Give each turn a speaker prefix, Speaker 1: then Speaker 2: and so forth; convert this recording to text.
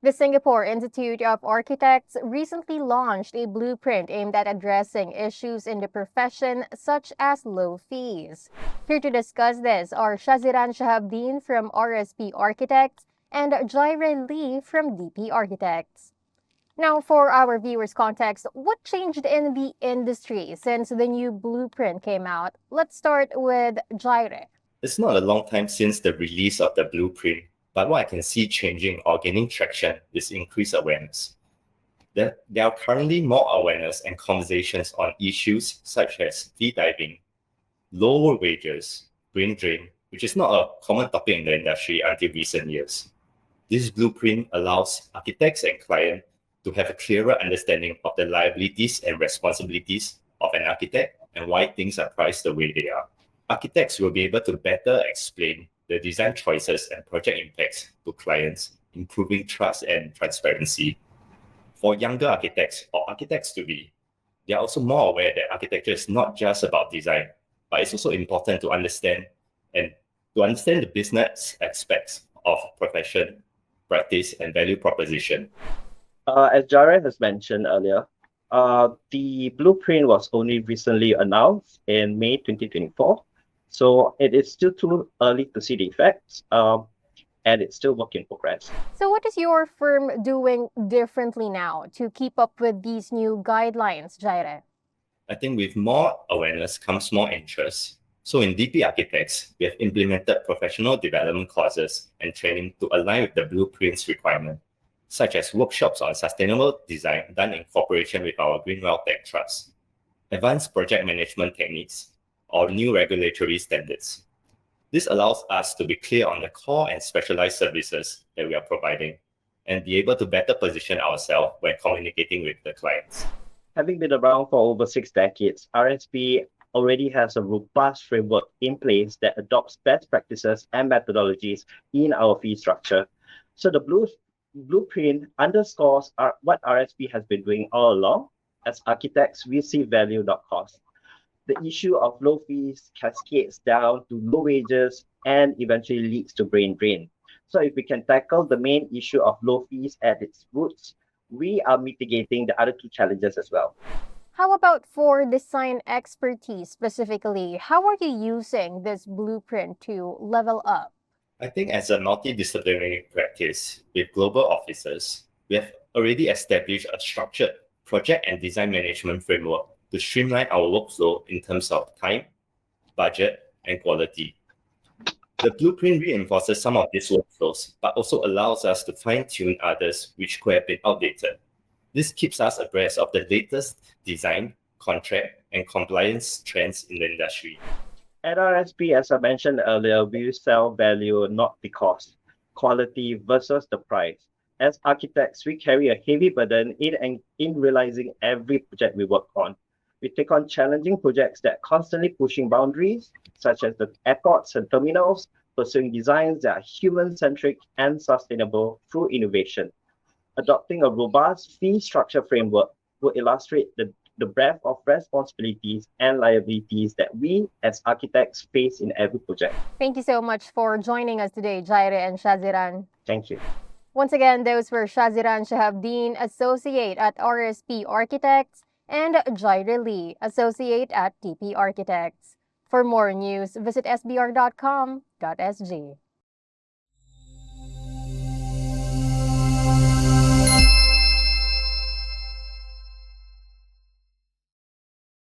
Speaker 1: The Singapore Institute of Architects recently launched a blueprint aimed at addressing issues in the profession, such as low fees. Here to discuss this are Shaziran Shahabdeen from RSP Architects and Jaire Lee from DP Architects. Now, for our viewers' context, what changed in the industry since the new blueprint came out? Let's start with Jaire.
Speaker 2: It's not a long time since the release of the blueprint, but what I can see changing or gaining traction is increased awareness. There are currently more awareness and conversations on issues such as fee diving, lower wages, brain drain, which is not a common topic in the industry until recent years. This blueprint allows architects and clients to have a clearer understanding of the liabilities and responsibilities of an architect and why things are priced the way they are. Architects will be able to better explain the design choices and project impacts to clients, improving trust and transparency. For younger architects or architects-to-be, they are also more aware that architecture is not just about design, but it's also important to understand the business aspects of profession, practice, and value proposition.
Speaker 3: As Jared has mentioned earlier, the blueprint was only recently announced in May 2024. So it is still too early to see the effects, and it's still work in progress.
Speaker 1: So what is your firm doing differently now to keep up with these new guidelines, Jaire?
Speaker 2: I think with more awareness comes more interest. So in DP Architects, we have implemented professional development courses and training to align with the blueprint's requirement, such as workshops on sustainable design done in cooperation with our Greenwell Tech Trust, advanced project management techniques, or new regulatory standards. This allows us to be clear on the core and specialized services that we are providing and be able to better position ourselves when communicating with the clients.
Speaker 3: Having been around for over 6 decades, RSP already has a robust framework in place that adopts best practices and methodologies in our fee structure. So the blueprint underscores what RSP has been doing all along. As architects, we see value, not cost. The issue of low fees cascades down to low wages and eventually leads to brain drain. So if we can tackle the main issue of low fees at its roots, we are mitigating the other two challenges as well.
Speaker 1: How about for design expertise specifically? How are you using this blueprint to level up?
Speaker 2: I think as a multidisciplinary practice with global offices, we have already established a structured project and design management framework to streamline our workflow in terms of time, budget, and quality. The blueprint reinforces some of these workflows, but also allows us to fine-tune others which could have been outdated. This keeps us abreast of the latest design, contract, and compliance trends in the industry.
Speaker 3: At RSP, as I mentioned earlier, we sell value, not the cost, quality versus the price. As architects, we carry a heavy burden in realizing every project we work on. We take on challenging projects that are constantly pushing boundaries, such as the airports and terminals, pursuing designs that are human-centric and sustainable through innovation. Adopting a robust fee structure framework will illustrate the breadth of responsibilities and liabilities that we as architects face in every project.
Speaker 1: Thank you so much for joining us today, Jaire and Shaziran.
Speaker 3: Thank you.
Speaker 1: Once again, those were Shaziran Shahabdeen, Associate at RSP Architects, and Jaire Lee, Associate at DP Architects. For more news, visit sbr.com.sg.